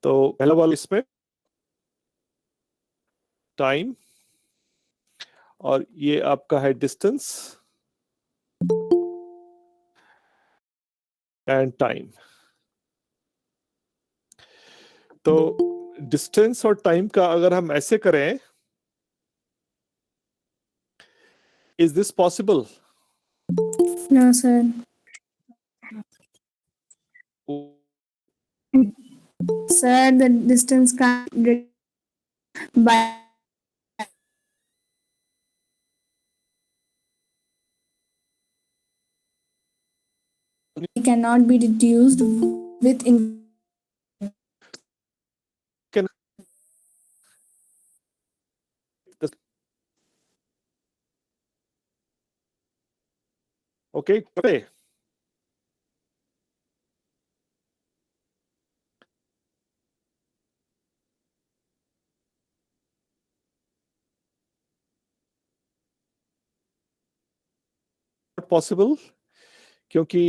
तो पहला वाला इसमें टाइम और ये आपका है डिस्टेंस एंड टाइम। तो डिस्टेंस और टाइम का अगर हम ऐसे करें, is this possible? No, sir. Sir, the distance can't be by cannot be reduced with can okay, okay. Possible, क्योंकि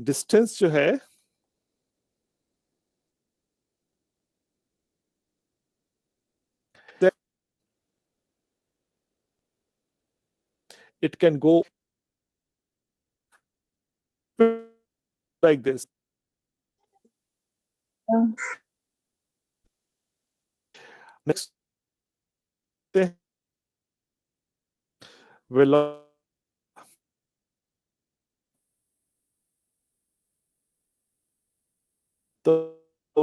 डिस्टेंस जो है it can go like this. Next, will तो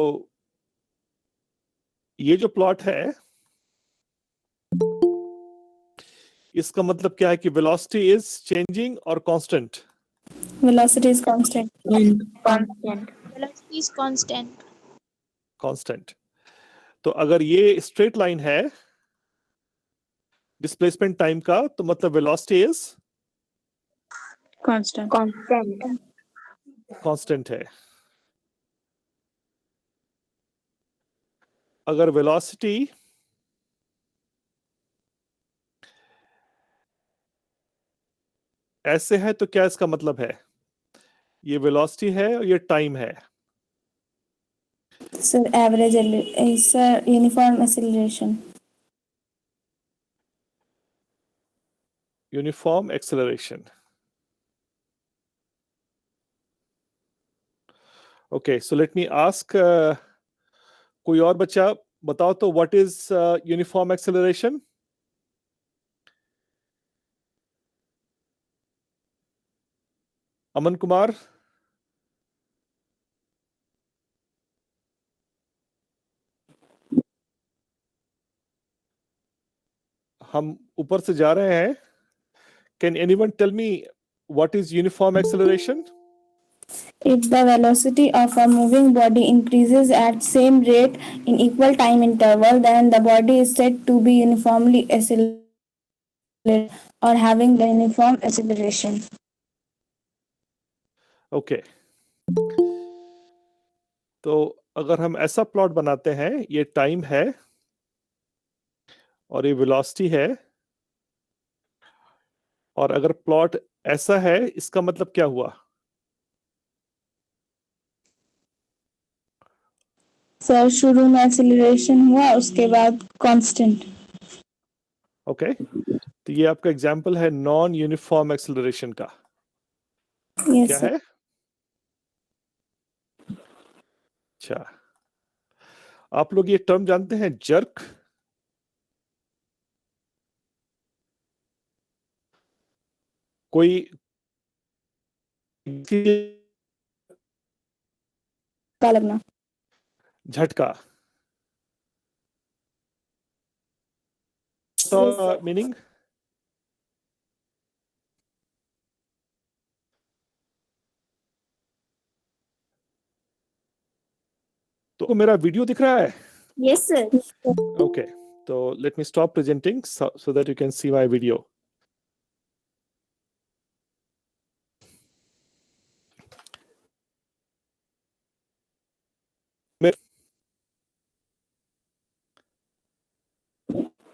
ये जो प्लॉट है इसका मतलब क्या है कि वेलोसिटी इज चेंजिंग और constant? velocity is constant. Constant. Velocity is constant. Constant. तो अगर ये स्ट्रेट लाइन है डिस्प्लेसमेंट टाइम का, तो मतलब velocity is Constant. Constant. Constant है। अगर वेलोसिटी ऐसे है तो क्या इसका मतलब है? ये वेलोसिटी है और ये टाइम है। Sir, average is uniform acceleration. Uniform acceleration. Okay, so let me ask, कोई और बच्चा बताओ तो what is uniform acceleration? Aman Kumar? हम ऊपर से जा रहे हैं। Can anyone tell me what is uniform acceleration? If the velocity of a moving body increases at same rate in equal time interval, then the body is said to be uniformly accelerated or having the uniform acceleration. Okay, तो अगर हम ऐसा plot बनाते हैं, ये time है और ये वेलोसिटी है, और अगर प्लॉट ऐसा है, इसका मतलब क्या हुआ? सर शुरू में एक्सेलरेशन हुआ, उसके बाद कांस्टेंट। ओके, तो ये आपका एग्जांपल है नॉन यूनिफॉर्म एक्सेलरेशन का। यस क्या सर। है? अच्छा, आप लोग ये टर्म जानते हैं, जर्क? कोई का लगना। झटका, तो मीनिंग? तो मेरा वीडियो दिख रहा है? Yes, sir. ओके, तो let me stop presenting so that you can see my video.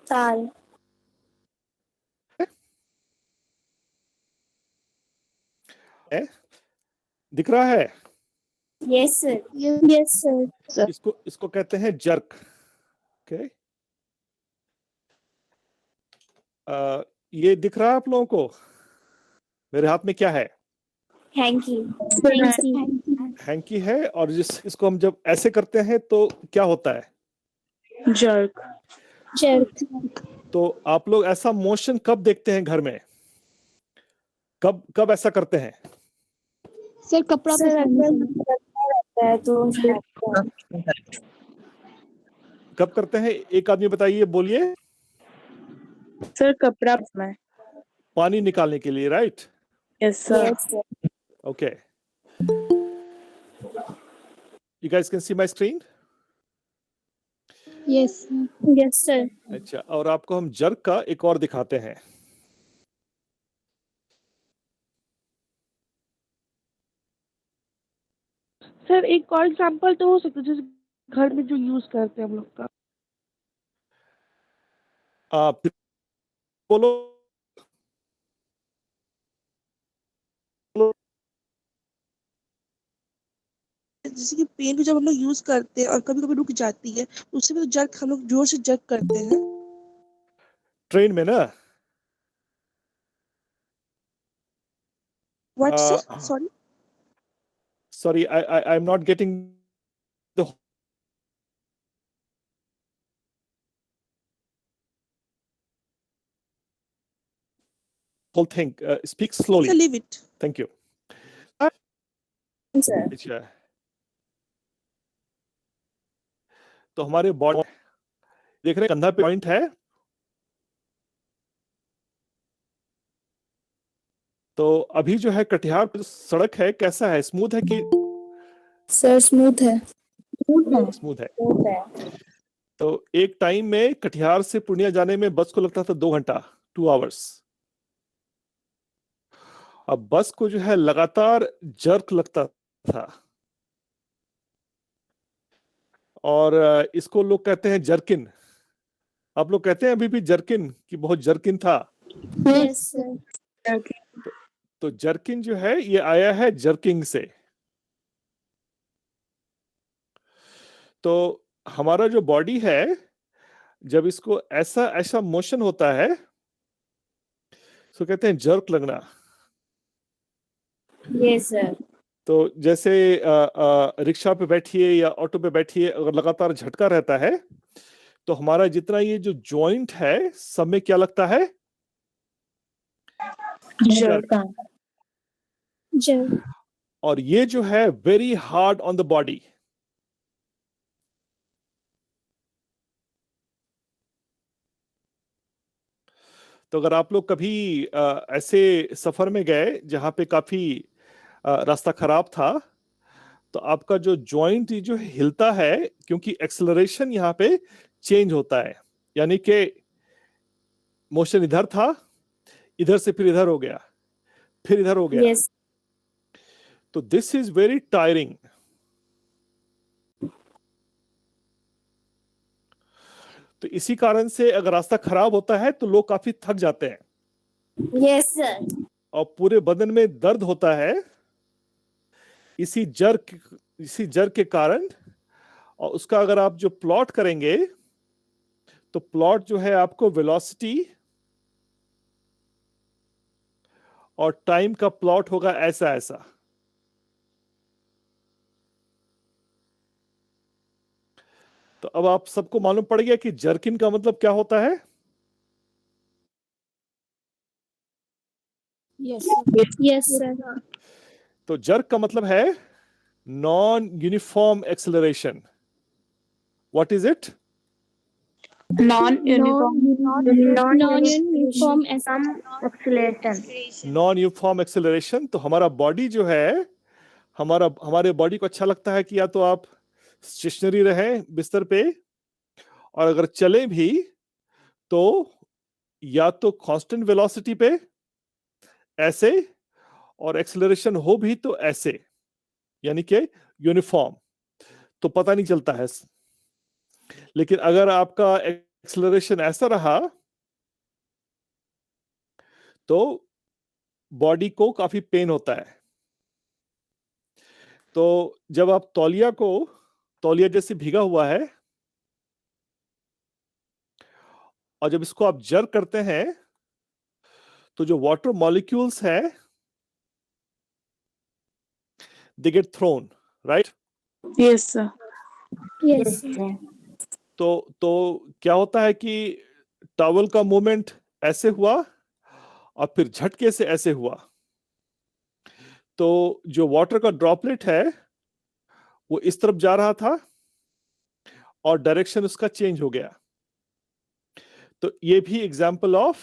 Tal. दिख रहा है? Yes, sir. Yes, sir. इसको कहते हैं जर्क। ओके, ये दिख रहा है आप लोगों को? मेरे हाथ में क्या है? Hanky. हैंकी है, और इसको हम जब ऐसे करते हैं तो क्या होता है? Jerk. तो आप लोग ऐसा मोशन कब देखते हैं घर में? कब ऐसा करते हैं? सर कपड़ा है तो कब करते हैं? एक आदमी बताइए, बोलिए। सर कपड़ा में। पानी निकालने के लिए, right? Yes sir. Okay, you guys can see my screen? Yes sir. अच्छा, और आपको हम जर्क का एक और दिखाते हैं। सर एक और एग्जांपल तो हो सकता है, जैसे घर में जो यूज करते हैं हम लोग का। आप बोलो। जैसे कि पेन को जब हम लोग यूज करते हैं और कभी कभी रुक जाती है, तो उससे भी तो जर्क, हम लोग जोर से जर्क करते हैं। ट्रेन में ना? What sir? Sorry sorry, I am not getting the whole thing. Speak slowly. Leave it. Thank you. Sir. अच्छा, तो हमारे बॉडी देख रहे हैं, कंधा पे पॉइंट है। तो अभी जो है कटिहार पे जो सड़क है, कैसा है? स्मूथ है कि? सर स्मूथ है। स्मूथ है। तो एक टाइम में कटिहार से पूर्णिया जाने में बस को लगता था 2 घंटा, 2 आवर्स। अब बस को जो है लगातार जर्क लगता था, और इसको लोग कहते हैं जर्किन। आप लोग कहते हैं अभी भी जर्किन, कि बहुत जर्किन था? Yes sir. तो जर्किन जो है ये आया है जर्किंग से। तो हमारा जो बॉडी है, जब इसको ऐसा ऐसा मोशन होता है, तो कहते हैं जर्क लगना। Yes sir. तो जैसे रिक्शा पे बैठिए या ऑटो पे बैठिए, अगर लगातार झटका रहता है, तो हमारा जितना ये जो जॉइंट है, सब में क्या लगता है? जर्क। और ये जो है very hard on the body. तो अगर आप लोग कभी ऐसे सफर में गए जहां पे काफी रास्ता खराब था, तो आपका जो जॉइंट जो हिलता है, क्योंकि एक्सेलरेशन यहाँ पे चेंज होता है, यानी कि मोशन इधर था, इधर से फिर इधर हो गया, फिर इधर हो गया। यस। तो दिस इज वेरी टायरिंग। तो इसी कारण से अगर रास्ता खराब होता है तो लोग काफी थक जाते हैं, यस सर। और पूरे बदन में दर्द होता है इसी जर्क के कारण। और उसका अगर आप जो प्लॉट करेंगे, तो प्लॉट जो है आपको वेलोसिटी और टाइम का प्लॉट होगा ऐसा ऐसा। तो अब आप सबको मालूम पड़ गया कि जर्किन का मतलब क्या होता है? Yes sir. तो जर्क का मतलब है non uniform acceleration. What is it? Non Non-uniform acceleration. Non uniform acceleration. तो हमारा बॉडी जो है, हमारे बॉडी को अच्छा लगता है कि या तो आप स्टेशनरी रहें बिस्तर पे, और अगर चले भी तो या तो कांस्टेंट वेलोसिटी पे ऐसे, और एक्सेलरेशन हो भी तो ऐसे, यानी कि यूनिफॉर्म, तो पता नहीं चलता है। लेकिन अगर आपका एक्सेलरेशन ऐसा रहा, तो बॉडी को काफी पेन होता है। तो जब आप तौलिया जैसे भीगा हुआ है और जब इसको आप जर्क करते हैं तो जो वाटर मॉलिक्यूल्स है they get thrown, right? Yes, sir. Yes, sir. तो क्या होता है कि टॉवल का मूवमेंट ऐसे हुआ और फिर झटके से ऐसे हुआ, तो जो वाटर का ड्रॉपलेट है वो इस तरफ जा रहा था और डायरेक्शन उसका चेंज हो गया। तो ये भी एग्जाम्पल ऑफ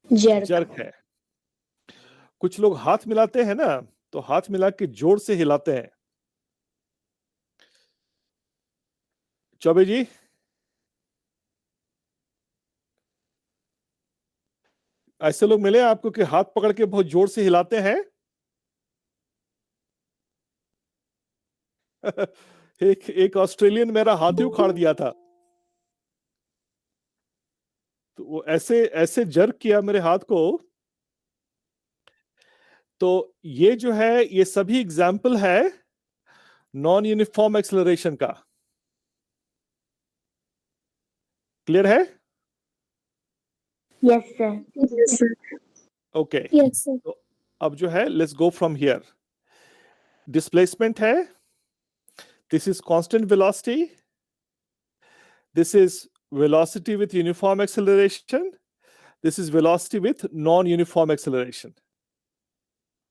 Jerk. जर्क है। कुछ लोग हाथ मिलाते हैं ना, तो हाथ मिला के जोर से हिलाते हैं। चौबे जी, ऐसे लोग मिले आपको कि हाथ पकड़ के बहुत जोर से हिलाते हैं? एक ऑस्ट्रेलियन मेरा हाथ ही उखाड़ दिया था, तो वो ऐसे ऐसे जर्क किया मेरे हाथ को। तो ये जो है ये सभी एग्जाम्पल है नॉन यूनिफॉर्म एक्सेलरेशन का। क्लियर है? Yes, sir. Yes, sir. Okay. Yes, sir. तो अब जो है let's go from here. Displacement है, this is constant velocity, this is velocity with uniform acceleration, this is velocity with non-uniform acceleration.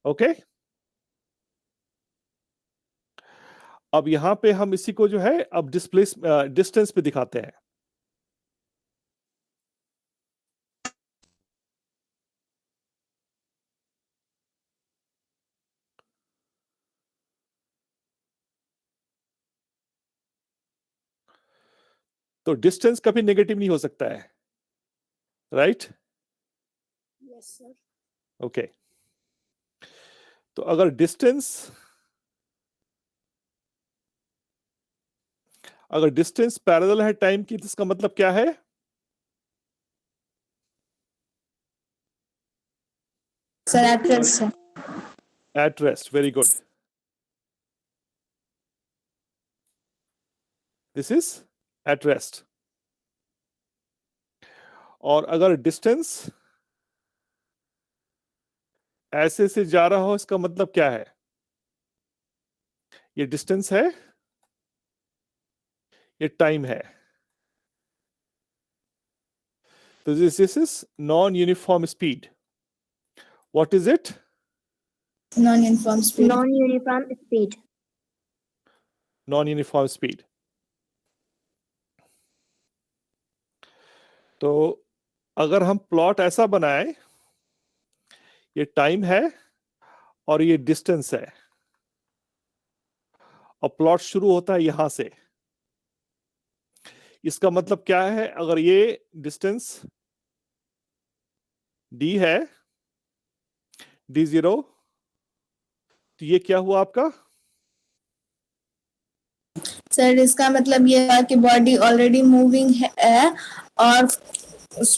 Okay? अब यहां पे हम इसी को जो है अब डिस्टेंस पे दिखाते हैं। तो डिस्टेंस कभी नेगेटिव नहीं हो सकता है, राइट? Yes, sir. ओके। तो अगर डिस्टेंस पैरेलल है टाइम की, तो इसका मतलब क्या है? Sir, at rest, sir. At rest, very good. This is at rest. और अगर डिस्टेंस ऐसे से जा रहा हो, इसका मतलब क्या है? ये डिस्टेंस है, ये टाइम है। तो this is non uniform speed. What is it? Non-uniform speed. Non-uniform speed. Non uniform speed. तो अगर हम प्लॉट ऐसा बनाए, ये टाइम है और ये डिस्टेंस है, और प्लॉट शुरू होता है यहां से, इसका मतलब क्या है? अगर ये डिस्टेंस डी है, d0, तो ये क्या हुआ आपका? सर, इसका मतलब ये है कि बॉडी ऑलरेडी मूविंग है और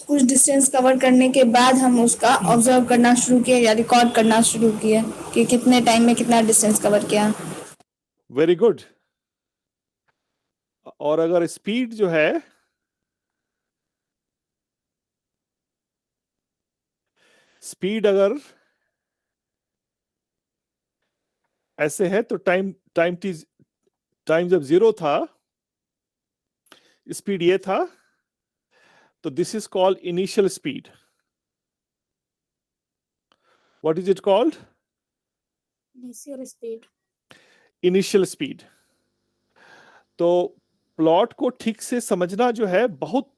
कुछ डिस्टेंस कवर करने के बाद हम उसका ऑब्जर्व करना शुरू किए या रिकॉर्ड करना शुरू किए कि कितने टाइम में कितना डिस्टेंस कवर किया। Very good. और अगर स्पीड जो है अगर ऐसे है, तो टाइम जब 0 था, स्पीड ये था, तो this is called initial speed. What is it called? Initial speed. Initial speed. तो प्लॉट को ठीक से समझना जो है बहुत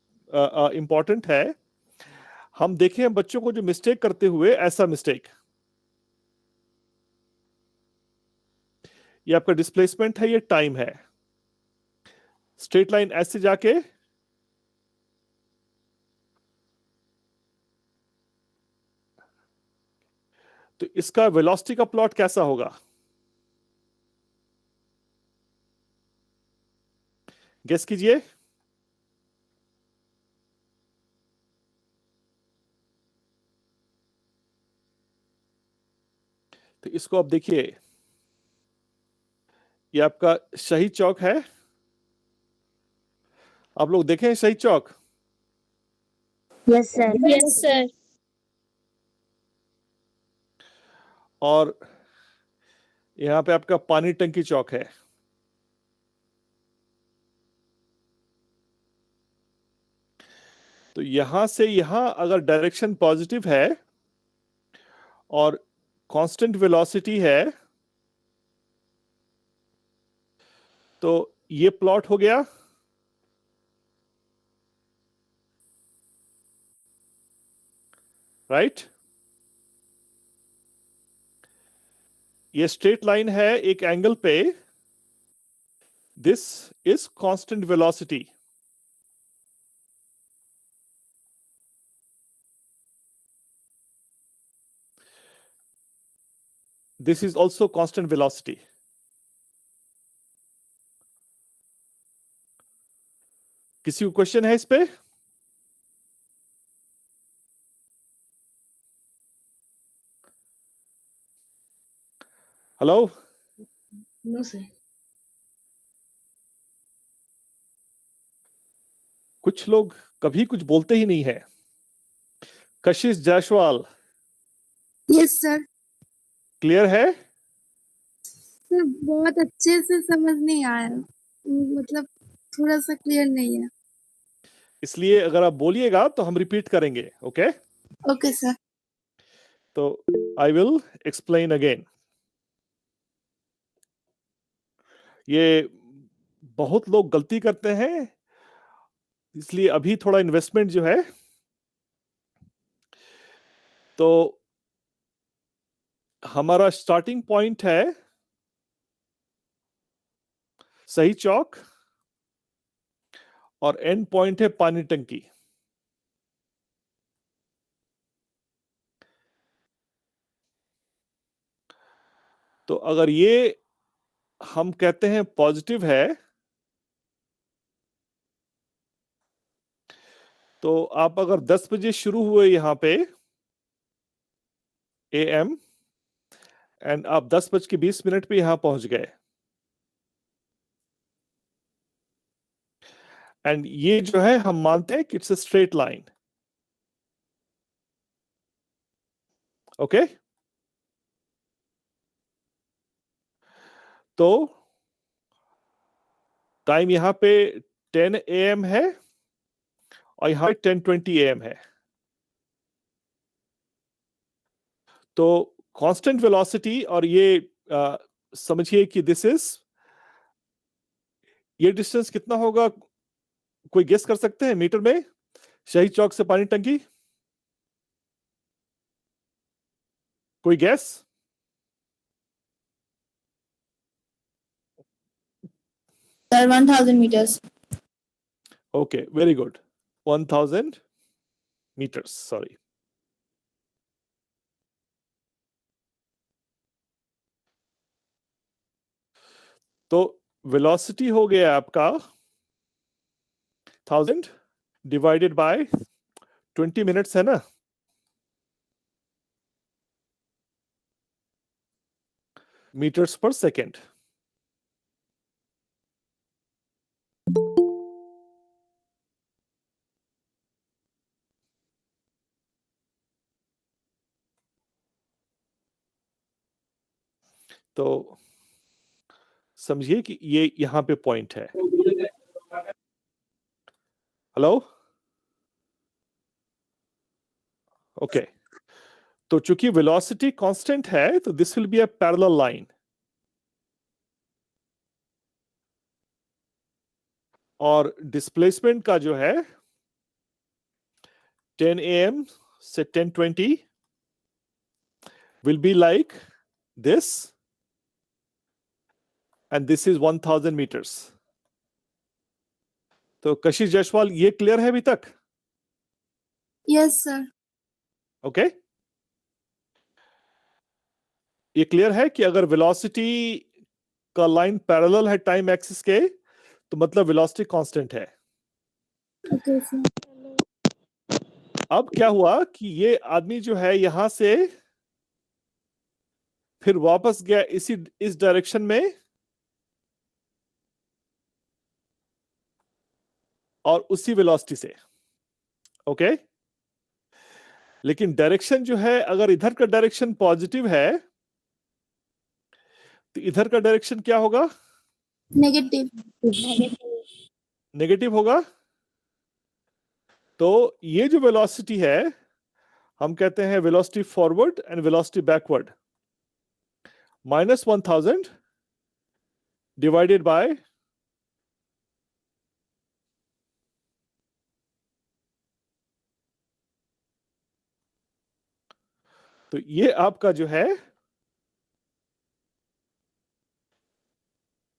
इंपॉर्टेंट है। हम देखें बच्चों को जो मिस्टेक करते हुए, ऐसा मिस्टेक, ये आपका डिस्प्लेसमेंट है, ये टाइम है, स्ट्रेट लाइन ऐसे जाके तो इसका वेलोसिटी का प्लॉट कैसा होगा? गेस कीजिए। तो इसको आप देखिए, ये आपका शहीद चौक है, आप लोग देखे हैं शहीद चौक? Yes, sir. Yes, sir. और यहाँ पे आपका पानी टंकी चौक है। तो यहां से यहां अगर डायरेक्शन पॉजिटिव है और कांस्टेंट वेलोसिटी है तो ये प्लॉट हो गया, राइट? ये स्ट्रेट लाइन है एक एंगल पे, this is constant velocity. This is also constant velocity. किसी को क्वेश्चन है इस पे? हेलो? No, sir. कुछ लोग कभी कुछ बोलते ही नहीं है। कशिश जायसवाल, यस सर। क्लियर है? सर बहुत अच्छे से समझ नहीं आया, मतलब थोड़ा सा क्लियर नहीं है। इसलिए अगर आप बोलिएगा तो हम रिपीट करेंगे, ओके? Okay sir. तो आई विल एक्सप्लेन अगेन। ये बहुत लोग गलती करते हैं, इसलिए अभी थोड़ा इन्वेस्टमेंट जो है, तो हमारा स्टार्टिंग पॉइंट है सही चौक और एंड पॉइंट है पानी टंकी। तो अगर ये हम कहते हैं पॉजिटिव है तो आप अगर 10 बजे शुरू हुए यहां पे AM एंड आप 10:20 पे यहां पहुंच गए, एंड ये जो है हम मानते हैं कि it's a straight line, okay? तो टाइम यहां पे 10 AM है और यहां पे 10:20 AM है। तो कांस्टेंट वेलोसिटी, और ये समझिए कि दिस इज, ये डिस्टेंस कितना होगा, कोई गेस कर सकते हैं मीटर में शहीद चौक से पानी टंकी? कोई gas? Sir, 1000 meters. Okay, very good. 1000 meters, sorry. तो वेलोसिटी हो गया आपका 1000 डिवाइडेड बाय 20 मिनट्स है ना, मीटर्स पर सेकेंड। तो समझिए कि ये यहां पे पॉइंट है। हेलो? ओके, तो चूंकि वेलोसिटी कांस्टेंट है तो this will be a parallel line, और डिस्प्लेसमेंट का जो है 10 AM से 10:20 will be like this, and this is 1000 meters. तो कशिश जायसवाल, ये क्लियर है अभी तक? Yes sir. ओके, ये क्लियर है कि अगर वेलोसिटी का लाइन पैरेलल है टाइम एक्सिस के तो मतलब वेलोसिटी कांस्टेंट है। Okay sir. अब क्या हुआ कि ये आदमी जो है यहां से फिर वापस गया इस डायरेक्शन में, और उसी वेलोसिटी से, ओके। लेकिन डायरेक्शन जो है, अगर इधर का डायरेक्शन पॉजिटिव है तो इधर का डायरेक्शन क्या होगा? नेगेटिव। नेगेटिव होगा। तो ये जो वेलोसिटी है हम कहते हैं velocity forward and velocity backward. -1000 divided by तो ये आपका जो है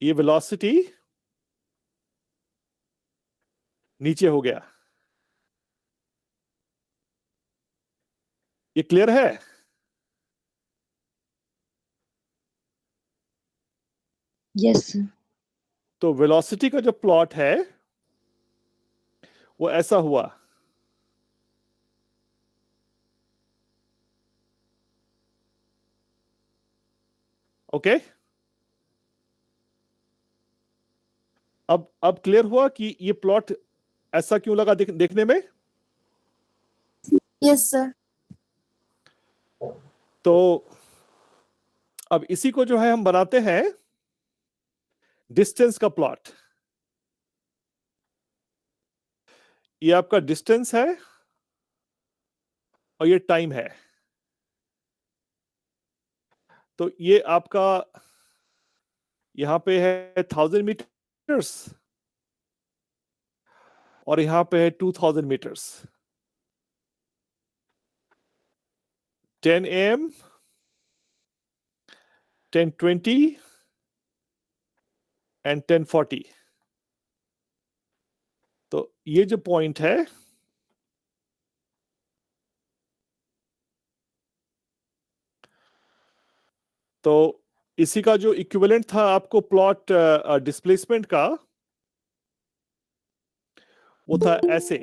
ये वेलोसिटी नीचे हो गया। ये क्लियर है? Yes, sir. तो वेलोसिटी का जो प्लॉट है वो ऐसा हुआ। ओके, अब क्लियर हुआ कि ये प्लॉट ऐसा क्यों लगा देखने में? Yes sir. तो अब इसी को जो है हम बनाते हैं डिस्टेंस का प्लॉट। ये आपका डिस्टेंस है और ये टाइम है। तो ये आपका यहां पे है 1000 मीटर्स और यहां पे है 2000 मीटर्स। 10 AM, 10:20 and 10:40। तो ये जो पॉइंट है तो इसी का जो इक्विवेलेंट था आपको प्लॉट डिस्प्लेसमेंट का, वो था ऐसे।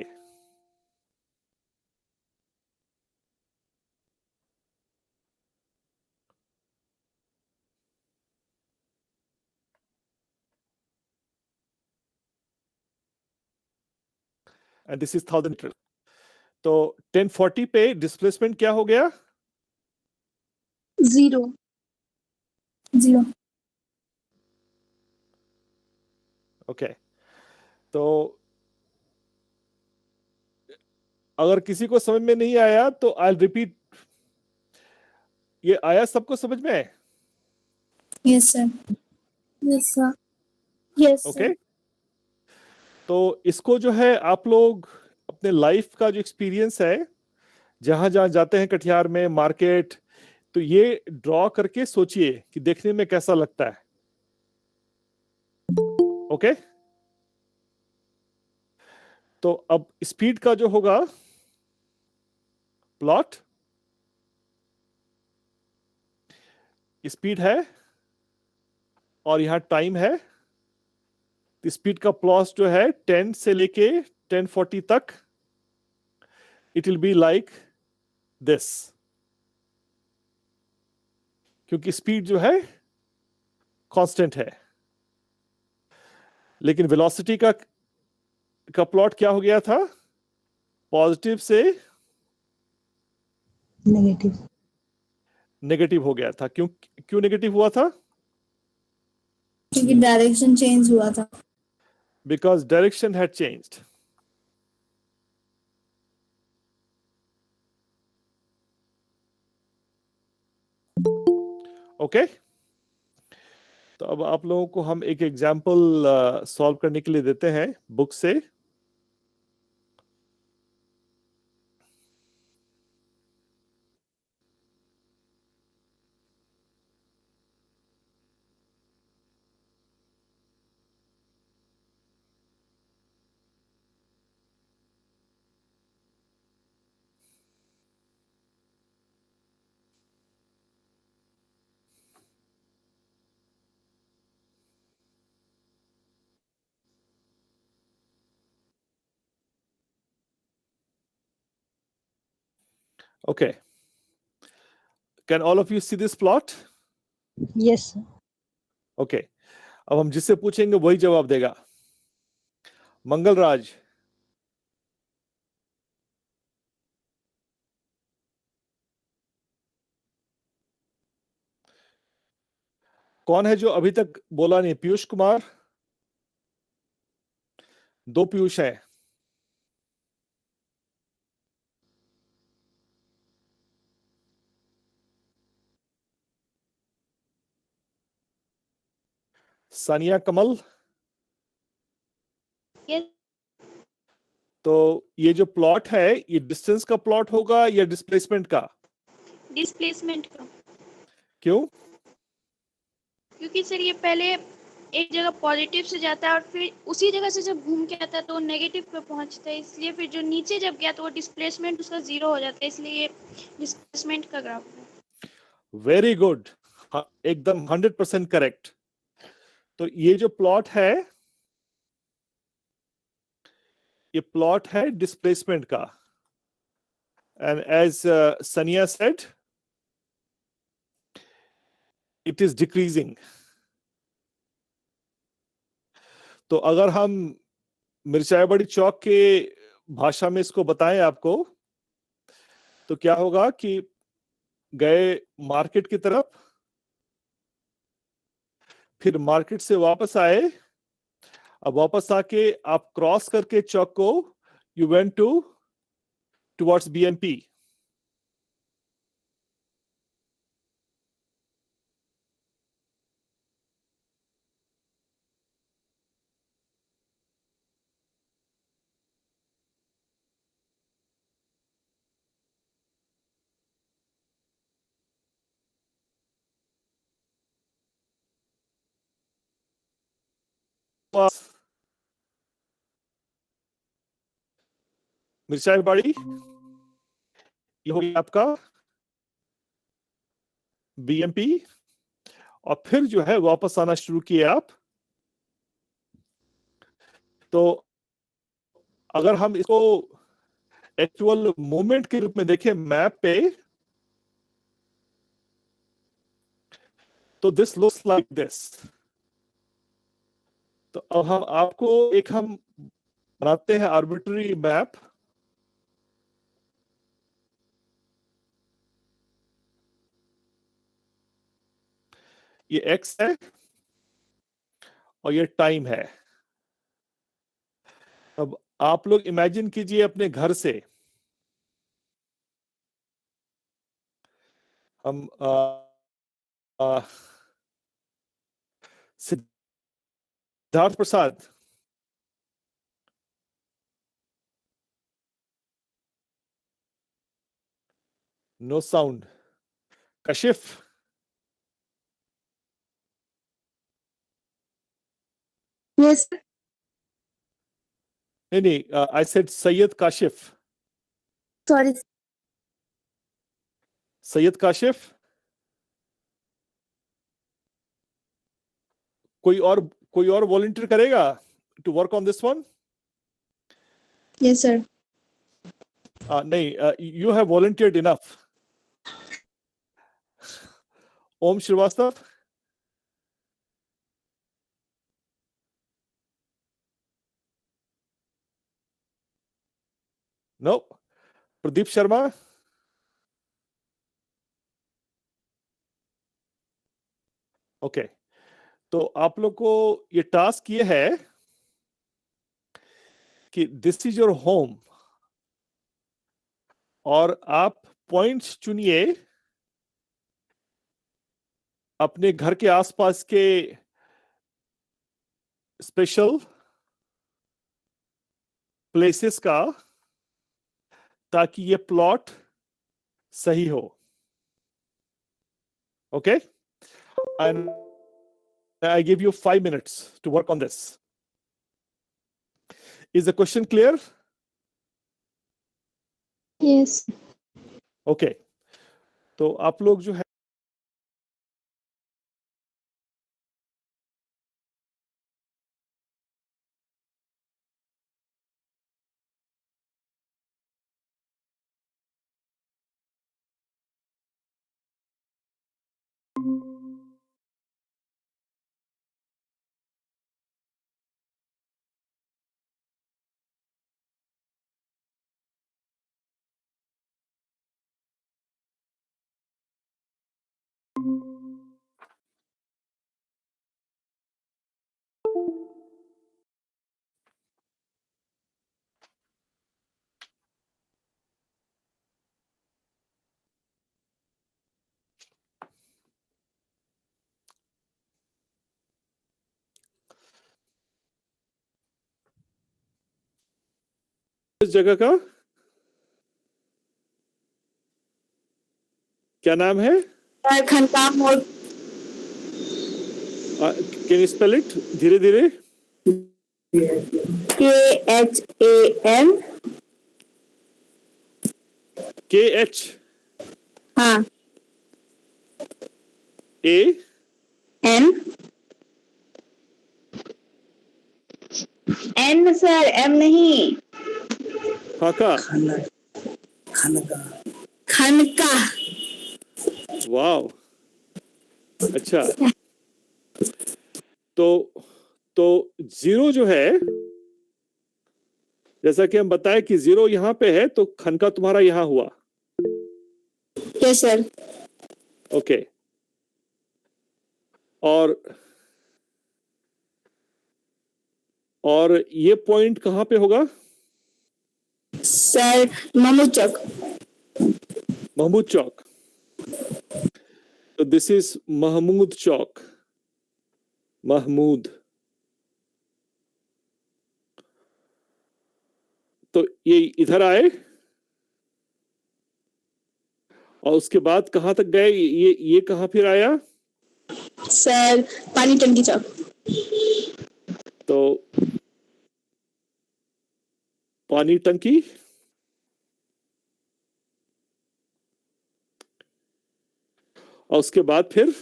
And this is 1000 metre. तो 1040 पे डिस्प्लेसमेंट क्या हो गया? 0। 0. ओके। तो अगर किसी को समझ में नहीं आया तो आई रिपीट। ये आया सबको समझ में? Yes, sir. Yes sir. Yes, okay. sir. तो इसको जो है आप लोग अपने लाइफ का जो एक्सपीरियंस है, जहां जहां जाते हैं कटिहार में मार्केट, तो ये ड्रॉ करके सोचिए कि देखने में कैसा लगता है। ओके। तो अब स्पीड का जो होगा प्लॉट, स्पीड है और यहां टाइम है। तो स्पीड का प्लॉट जो है 10 से लेके 1040 तक, it will be like this, क्योंकि स्पीड जो है कांस्टेंट है। लेकिन वेलोसिटी का प्लॉट क्या हो गया था? पॉजिटिव से Negative. नेगेटिव हो गया था। क्यों नेगेटिव हुआ था? क्योंकि डायरेक्शन चेंज हुआ था। Because direction had changed. Okay. तो अब आप लोगों को हम एक एग्जाम्पल सॉल्व करने के लिए देते हैं बुक से। Okay, can all of you see this plot? Yes, sir. Okay. अब हम जिससे पूछेंगे वही जवाब देगा। मंगलराज, कौन है जो अभी तक बोला नहीं? पीयूष कुमार, 2 पीयूष है। सानिया कमल। यस, तो ये जो प्लॉट है, ये डिस्टेंस का प्लॉट होगा या डिस्प्लेसमेंट का? डिस्प्लेसमेंट का, क्यों? क्योंकि सर ये पहले एक जगह पॉजिटिव से जाता है और फिर उसी जगह से जब घूम के आता है तो वो नेगेटिव पे पहुंचता है, इसलिए फिर जो नीचे जब गया तो वो डिस्प्लेसमेंट उसका 0 हो जाता है, इसलिए ये डिस्प्लेसमेंट का ग्राफ है। वेरी गुड, एकदम 100% करेक्ट। तो ये जो प्लॉट है, ये प्लॉट है डिस्प्लेसमेंट का। एंड एज सनिया सेड, इट इज डिक्रीजिंग। तो अगर हम मिर्चाई बड़ी चौक के भाषा में इसको बताएं आपको, तो क्या होगा कि गए मार्केट की तरफ, फिर मार्केट से वापस आए, अब वापस आके आप क्रॉस करके चौक को यू वेंट टुवर्ड्स बीएमपी। मिर्चाई बाड़ी, ये हो गया आपका बीएमपी, और फिर जो है वापस आना शुरू किए आप। तो अगर हम इसको एक्चुअल मूवमेंट के रूप में देखें मैप पे, तो दिस लुक्स लाइक दिस। तो अब हम आपको एक हम बनाते हैं आर्बिट्री मैप। ये एक्स है और ये टाइम है। अब आप लोग इमेजिन कीजिए अपने घर से हम Siddharth Prasad, no sound. Kashif, yes नहीं नहीं, I said Syed Kashif. Sorry Syed Kashif, कोई और वॉलंटियर करेगा to work on this one? Yes, sir. नहीं, you have volunteered enough. Om Shrivastava, no. Pradeep Sharma, okay. तो आप लोग को ये टास्क ये है कि दिस इज योर होम, और आप पॉइंट्स चुनिए अपने घर के आसपास के स्पेशल प्लेसेस का, ताकि ये प्लॉट सही हो। Okay, and I give you 5 minutes to work on this. Is the question clear? Yes. Okay, तो आप लोग जो है इस जगह का क्या नाम है? सर खनका मोड़। कैन यू स्पेल इट धीरे धीरे? KHAM। KH हाँ A N N sir M नहीं। हाँ का खनका। वाव अच्छा। तो जीरो जो है, जैसा कि हम बताएं कि जीरो यहां पे है तो खनका तुम्हारा यहां हुआ। Yes sir. ओके और ये पॉइंट कहां पे होगा? सर महमूद चौक। महमूद चौक। तो दिस इज महमूद चौक। महमूद। तो ये इधर आए और उसके बाद कहां तक गए? ये कहां फिर आया? सर पानी टंकी चौक। तो पानी टंकी और उसके बाद फिर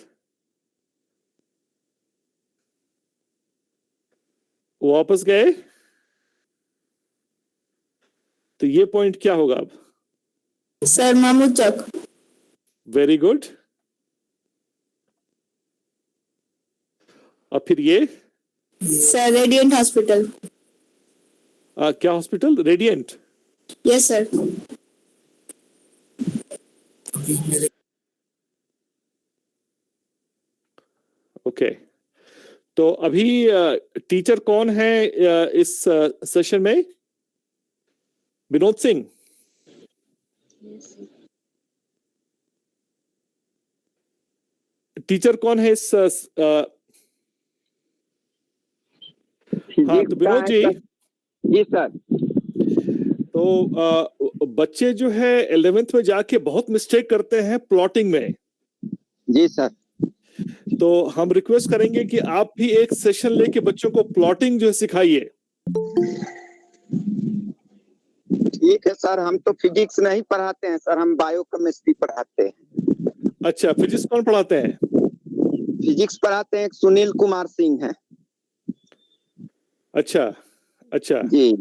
वापस गए। तो ये पॉइंट क्या होगा अब? Sir Mahmood Chowk. Very good. और फिर ये सर रेडियंट हॉस्पिटल। क्या hospital? Radiant. Yes sir. Okay तो अभी टीचर कौन है इस सेशन में? विनोद सिंह। टीचर कौन है इस हाँ तो विनोद जी। जी सर। तो बच्चे जो है 11th में जाके बहुत मिस्टेक करते हैं प्लॉटिंग में। जी सर। तो हम रिक्वेस्ट करेंगे कि आप भी एक सेशन लेके बच्चों को प्लॉटिंग जो है सिखाइए। ठीक है सर, हम तो फिजिक्स नहीं पढ़ाते हैं सर, हम बायोकेमिस्ट्री पढ़ाते हैं। अच्छा फिजिक्स कौन पढ़ाते हैं? फिजिक्स पढ़ाते हैं, एक सुनील कुमार सिंह है। अच्छा अच्छा जी।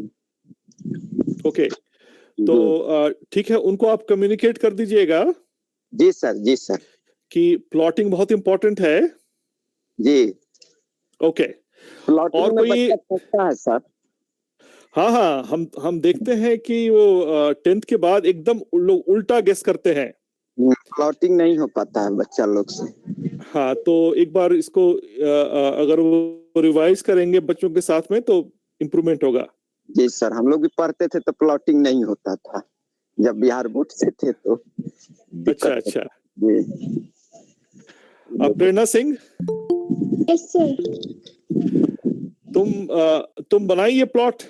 ओके तो ठीक है, उनको आप कम्युनिकेट कर दीजिएगा जी सर। जी सर। कि प्लॉटिंग बहुत इंपॉर्टेंट है। जी। ओके प्लॉटिंग और में कोई? बच्चा फंसता है सर। हाँ हाँ हम देखते हैं कि वो 10th के बाद एकदम लोग उल्टा गेस करते हैं। प्लॉटिंग नहीं हो पाता है बच्चा लोग से। हाँ तो एक बार इसको अगर वो रिवाइज करेंगे बच्चों के साथ में तो इम्प्रूवमेंट होगा। जी सर, हम लोग भी पढ़ते थे तो प्लॉटिंग नहीं होता था जब बिहार बोर्ड से थे तो अच्छा दिक्कत अच्छा। जी। Prerna Singh yes sir. तुम बनाइए प्लॉट।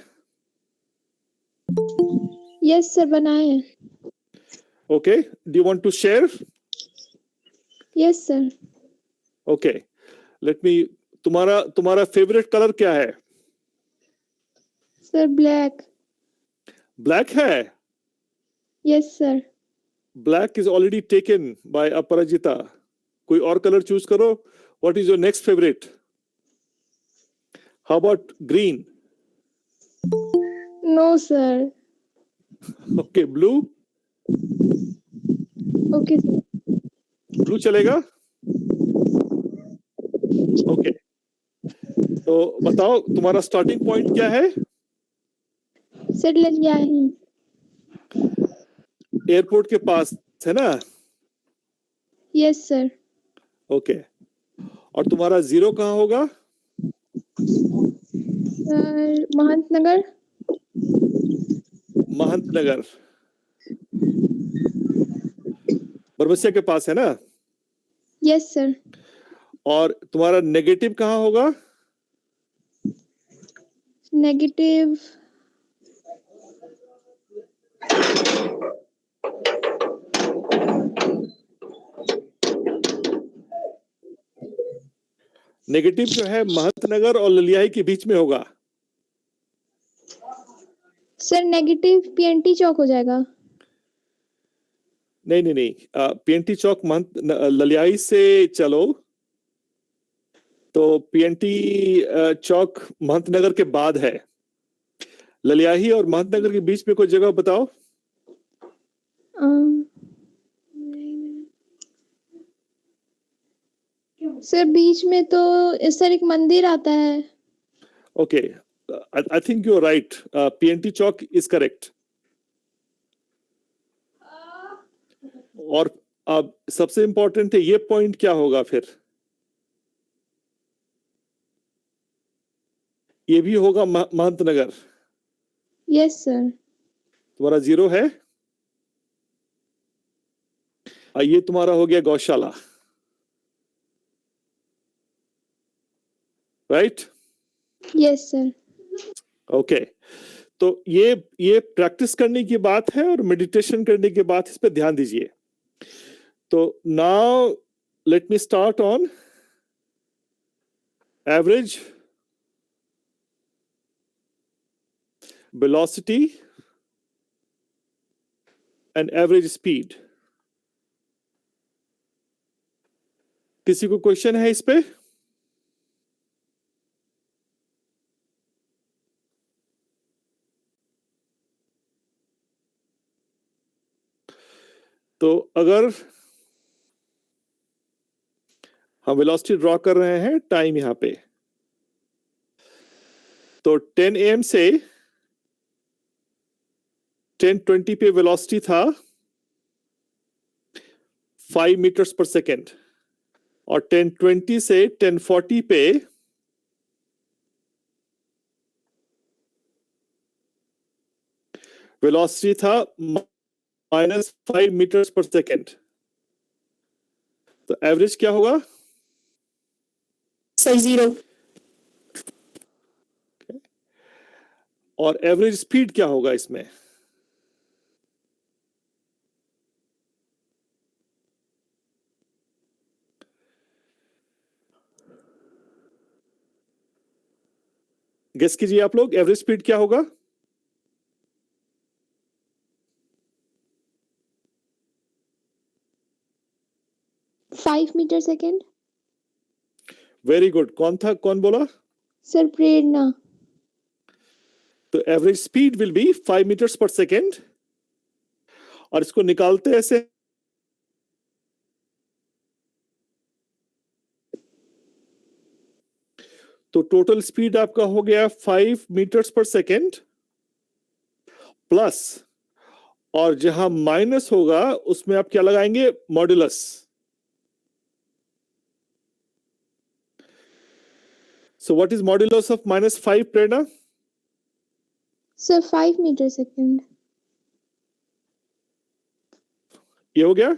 यस सर बनाए। Okay do you want to share? Yes sir. Okay let me. तुम्हारा फेवरेट कलर क्या है? Sir black. ब्लैक है? Yes sir. Black is already taken by Aparajita. कोई और कलर चूज करो। What is your next favourite? How about green? No sir. Okay blue? Okay sir. Blue चलेगा? Okay तो बताओ तुम्हारा स्टार्टिंग पॉइंट क्या है? सर ललियाही। एयरपोर्ट के पास है ना? Yes sir. ओके और तुम्हारा जीरो कहाँ होगा? सर महंत नगर। महंत नगर बरबसिया के पास है ना? Yes sir. और तुम्हारा नेगेटिव कहाँ होगा? नेगेटिव नेगेटिव जो है महतनगर और ललियाही के बीच में होगा। सर नेगेटिव पीएनटी चौक हो जाएगा। नहीं नहीं नहीं, पीएनटी चौक ललियाही से चलो तो पीएनटी चौक महतनगर के बाद है। ललियाही और महतनगर के बीच में कोई जगह बताओ। सर बीच में तो इस सर एक मंदिर आता है। Okay, I think you are right, PNT Chowk is correct. और अब सबसे इंपॉर्टेंट है ये पॉइंट क्या होगा फिर, ये भी होगा महतनगर। Yes sir. तुम्हारा 0 है। ये तुम्हारा हो गया गौशाला, राइट? Yes sir. ओके, तो ये प्रैक्टिस करने की बात है और मेडिटेशन करने की बात, इस पे ध्यान दीजिए। तो now let me start on average velocity and average speed। किसी को क्वेश्चन है इस पे? तो अगर हम वेलोसिटी ड्रॉ कर रहे हैं टाइम यहां पे, तो 10 AM से 10:20 पे वेलोसिटी था 5 मीटर्स पर सेकेंड, और 10:20 से 10:40 पे वेलोसिटी था -5 मीटर्स पर सेकेंड। तो एवरेज क्या होगा? सर 0। और एवरेज स्पीड क्या होगा इसमें? गेस कीजिए आप लोग, एवरेज स्पीड क्या होगा? Five metre second. Very good. कौन था, कौन बोला? सर प्रेरणा। तो average speed will be 5 metres per second, और इसको निकालते ऐसे, तो टोटल स्पीड आपका हो गया 5 मीटर्स पर सेकेंड प्लस, और जहां माइनस होगा उसमें आप क्या लगाएंगे? Modulus. So what is modulus of -5 Prerna? Sir 5 metre second. ये हो गया।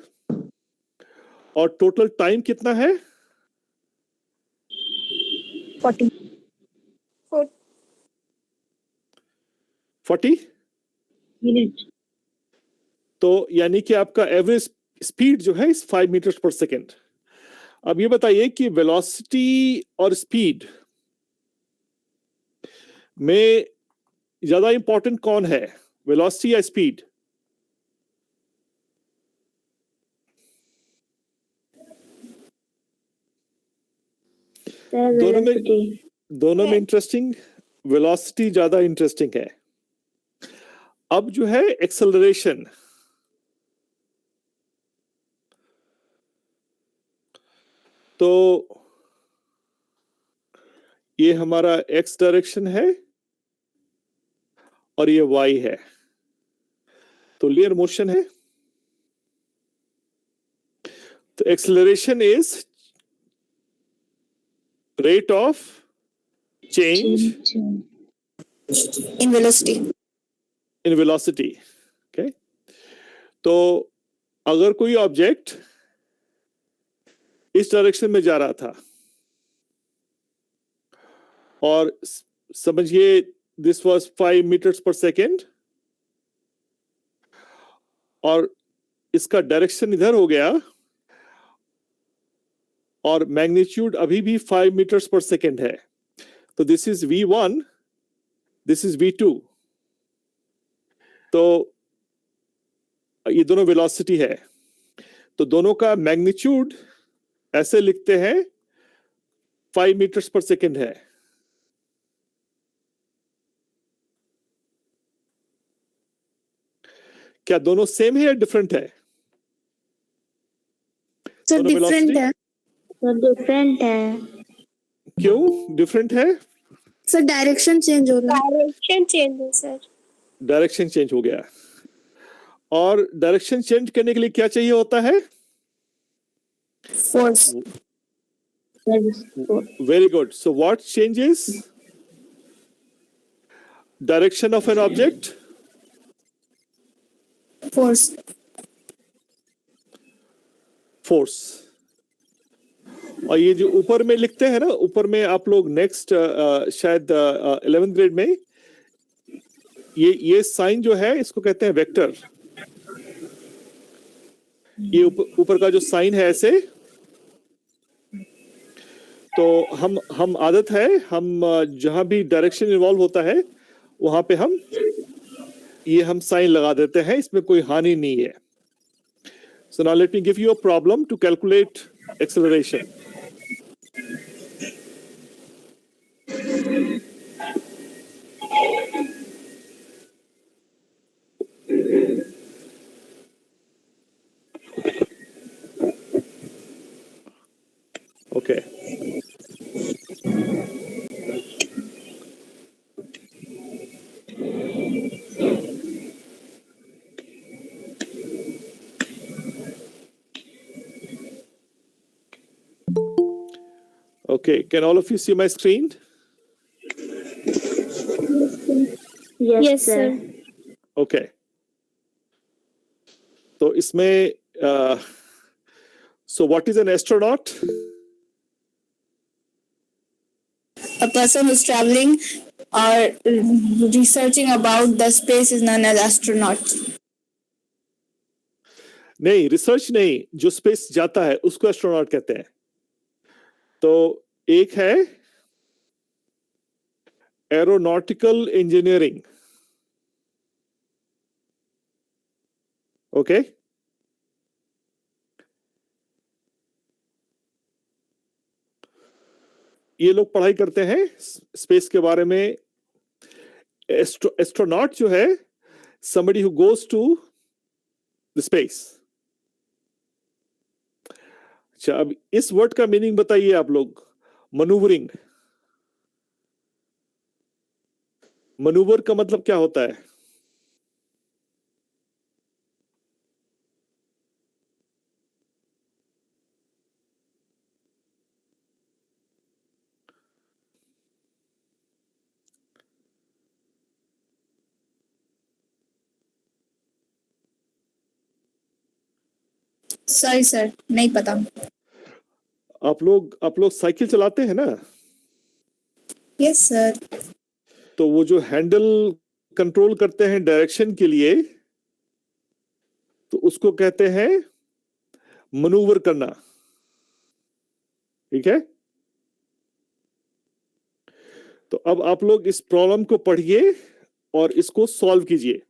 और टोटल टाइम कितना है? 40 मिनट। तो यानी कि आपका एवरेज स्पीड जो है इस 5 मीटर्स पर सेकेंड। अब ये बताइए कि वेलोसिटी और स्पीड में ज्यादा इंपॉर्टेंट कौन है, वेलोसिटी या स्पीड? दोनों में इंटरेस्टिंग, वेलोसिटी ज्यादा इंटरेस्टिंग है। अब जो है एक्सेलरेशन, तो ये हमारा एक्स डायरेक्शन है और ये वाई है, तो लीनियर मोशन है। तो acceleration is rate of change In velocity. in velocity। okay? तो अगर कोई ऑब्जेक्ट इस डायरेक्शन में जा रहा था, और समझिए this was 5 metres per second, और इसका डायरेक्शन इधर हो गया, और मैग्नीट्यूड अभी भी 5 मीटर्स पर सेकेंड है। तो this is v1, this is v2। तो ये दोनों वेलोसिटी है, तो दोनों का मैग्नीट्यूड ऐसे लिखते हैं 5 मीटर्स पर सेकेंड है। क्या दोनों सेम है या डिफरेंट है? सर दोनों डिफरेंट velocity? है। तो डिफरेंट है। क्यों डिफरेंट है? सर डायरेक्शन चेंज हो रहा है। डायरेक्शन चेंज है सर। डायरेक्शन चेंज हो गया, और डायरेक्शन चेंज करने के लिए क्या चाहिए होता है? Force. Very good. So what changes direction of an object? Force. Force. और ये जो ऊपर में लिखते हैं ना, ऊपर में आप लोग नेक्स्ट शायद 11th ग्रेड में ये साइन जो है इसको कहते हैं वेक्टर। ये ऊपर का जो साइन है ऐसे, तो हम आदत है, हम जहां भी डायरेक्शन इन्वॉल्व होता है वहां पे हम साइन लगा देते हैं, इसमें कोई हानि नहीं है। So now let me give you a problem to calculate acceleration. Okay. Okay, can all of you see my screen? Yes sir. Okay. तो इसमें so what is an astronaut? A person who's traveling or researching about the space is known as astronaut. नहीं, research नहीं, जो space जाता है उसको astronaut कहते हैं। तो एक है एरोनॉटिकल इंजीनियरिंग। ओके, ये लोग पढ़ाई करते हैं स्पेस के बारे में। एस्ट्रोनॉट जो है somebody who goes to the space। अच्छा, अब इस वर्ड का मीनिंग बताइए आप लोग। मनूवरिंग, मनूवर का मतलब क्या होता है? Sorry sir, नहीं पता। आप लोग साइकिल चलाते हैं ना, Yes sir. तो वो जो हैंडल कंट्रोल करते हैं डायरेक्शन के लिए, तो उसको कहते हैं मनूवर करना। ठीक है, तो अब आप लोग इस प्रॉब्लम को पढ़िए और इसको सॉल्व कीजिए।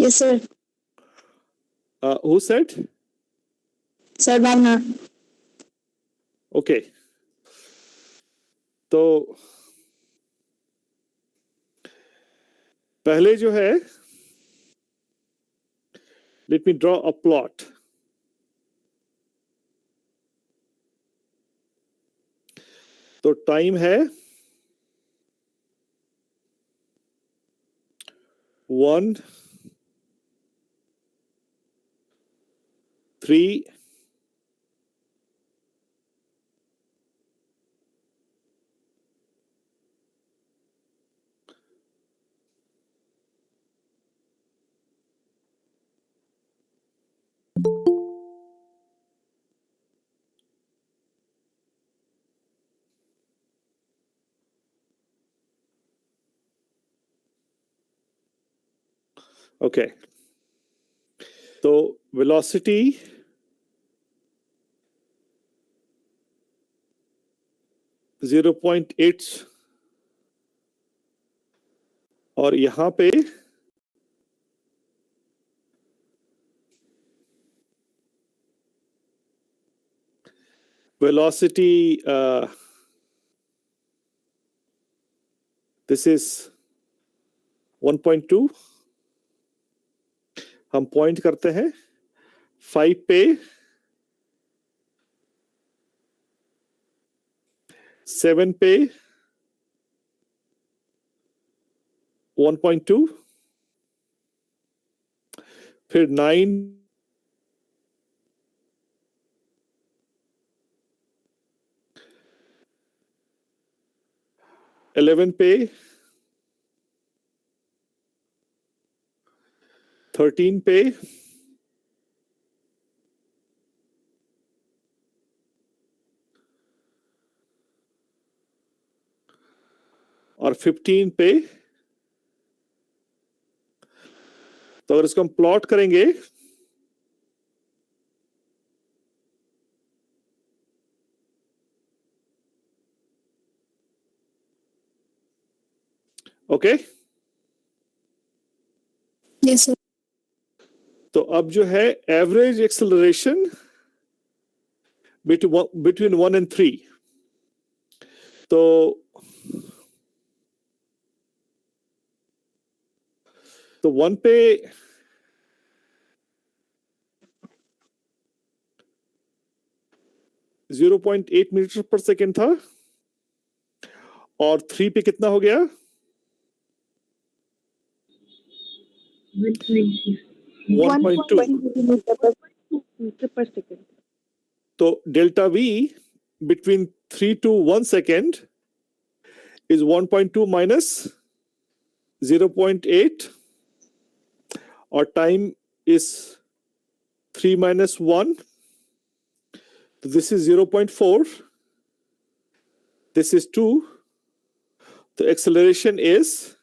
Yes, sir. Who said? Sir, Bhavna. Okay. तो पहले जो है, let me draw a plot. तो टाइम है 1, 3, 'Okay. तो velocity .8 और यहां पे velocity this is 1.2. हम पॉइंट करते हैं 5 पे, 7 पे 1.2, फिर 9, 11 पे, 13 पे, और 15 पे। तो अगर इसको हम प्लॉट करेंगे ओके Yes, sir. तो अब जो है एवरेज एक्सेलरेशन between 1 and 3, तो तो 1 पे 0.8 मीटर पर सेकेंड था और 3 पे कितना हो गया 1.2 मीटर पर सेकंड। तो delta V between 3 to 1 second is 1.2 minus 0.8 और time is 3 minus 1. So this is 0.4. This is 2. The acceleration is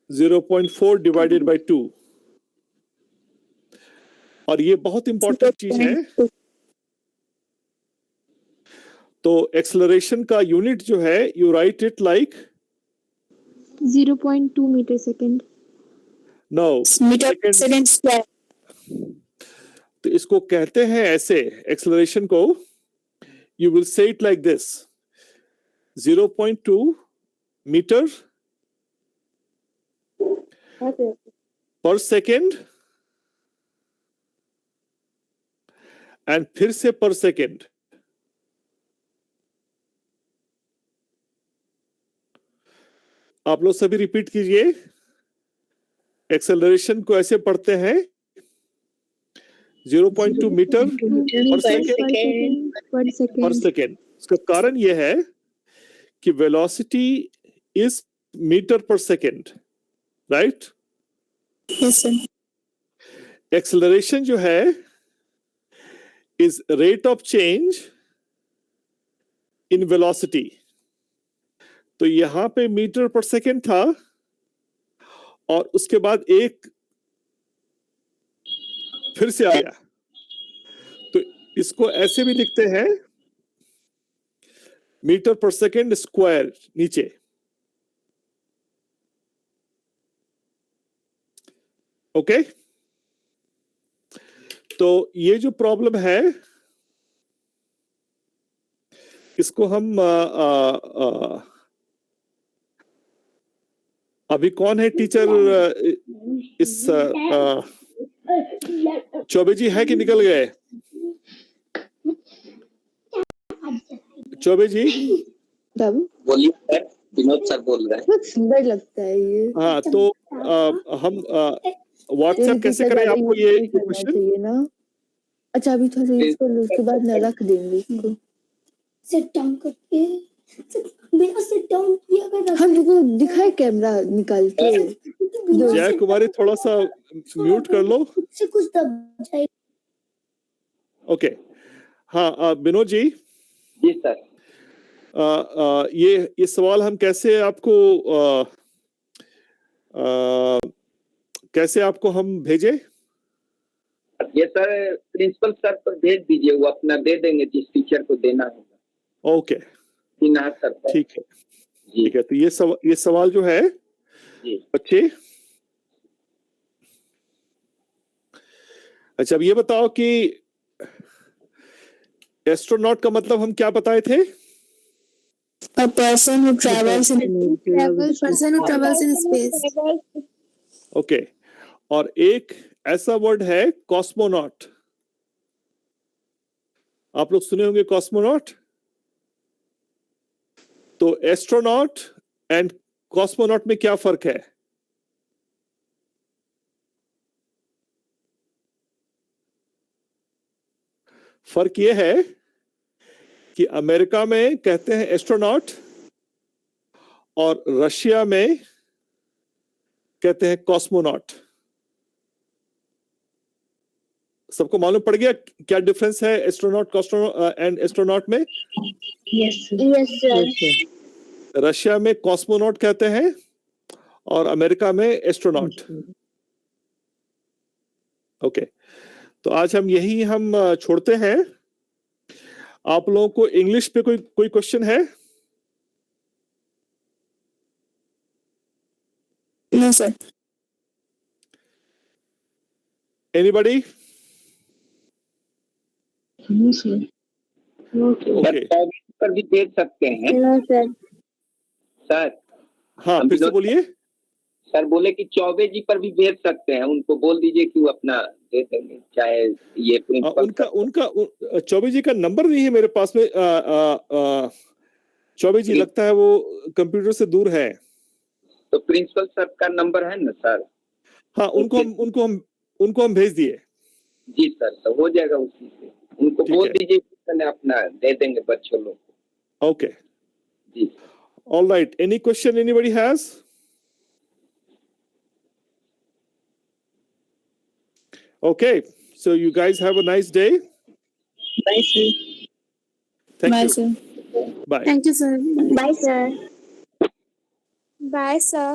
0.4 divided by 2. और ये बहुत इंपॉर्टेंट चीज है। तो एक्सेलरेशन का यूनिट जो है you write it like 0.2 metre second. No Meter per second square. तो इसको कहते हैं ऐसे एक्सेलरेशन को you will say it like this 0.2 metre per second and फिर से पर सेकेंड। आप लोग सभी रिपीट कीजिए। एक्सेलरेशन को ऐसे पढ़ते हैं 0.2 मीटर पर सेकेंड। इसका कारण यह है कि velocity is metre per second, right? Yes, sir. Acceleration जो है is rate of change in velocity. तो यहां पे मीटर पर सेकेंड था और उसके बाद एक फिर से आया, तो इसको ऐसे भी लिखते हैं मीटर पर सेकेंड स्क्वायर नीचे। ओके, तो ये जो प्रॉब्लम है इसको हम अभी कौन है टीचर इस चौबे जी है कि निकल गए? चौबे जी बोलिए सर, विनोद सर बोल रहे हैं। बहुत सुंदर लगता है ये। हाँ, तो हम व्हाट्सएप कैसे करें आपको ये क्वेश्चन? चाहिए ना। अच्छा अभी थोड़ा सा यूज कर लो, उसके बाद ना रख देंगे इसको। सिट डाउन करके बिना सिट डाउन किया कर हम लोग को दिखाए कैमरा निकाल के। जय कुमारी थोड़ा सा म्यूट कर लो। से कुछ दब जाए। ओके, हाँ विनोद जी। जी सर। ये सवाल हम कैसे आपको कैसे आपको हम भेजे? ये सर प्रिंसिपल सर पर भेज दीजिए, वो अपना दे देंगे जिस टीचर को देना होगा। ओके, सिन्हा सर पर। ठीक है, जी ठीक है। तो ये सवाल जो है जी बच्चे, अच्छा अब ये बताओ कि एस्ट्रोनॉट का मतलब हम क्या बताए थे? A person who travels in person who travels in space. Okay, और एक ऐसा वर्ड है कॉस्मोनॉट। आप लोग सुने होंगे कॉस्मोनॉट। तो एस्ट्रोनॉट एंड कॉस्मोनॉट में क्या फर्क है? फर्क यह है कि अमेरिका में कहते हैं एस्ट्रोनॉट और रशिया में कहते हैं कॉस्मोनॉट। सबको मालूम पड़ गया क्या डिफरेंस है एस्ट्रोनॉट एंड एस्ट्रोनॉट में? Yes sir. रशिया में कॉस्मोनॉट कहते हैं और अमेरिका में एस्ट्रोनॉट। ओके, तो आज हम यही छोड़ते हैं। आप लोगों को इंग्लिश पे कोई क्वेश्चन है? No sir. एनीबॉडी? सर पर भी भेज सकते हैं सर। सर। हाँ, फिर से बोलिए। सर बोले कि चौबे जी पर भी भेज सकते हैं, उनको बोल दीजिए कि वो अपना दे देंगे, चाहे ये उनका चौबे जी का नंबर नहीं है मेरे पास में। चौबे जी लगता है वो कंप्यूटर से दूर है। तो प्रिंसिपल सर का नंबर है ना सर? हाँ, उनको हम भेज दिए। जी सर, तो हो जाएगा उसी से। उनको बोल दीजिए अपना दे देंगे बच्चों लोग को। ओके जी, all right. Any question anybody has? Okay, so you guys have a nice day. Bye sir. Thank Bye you. sir. Bye. Thank you, sir. Bye sir. Bye sir.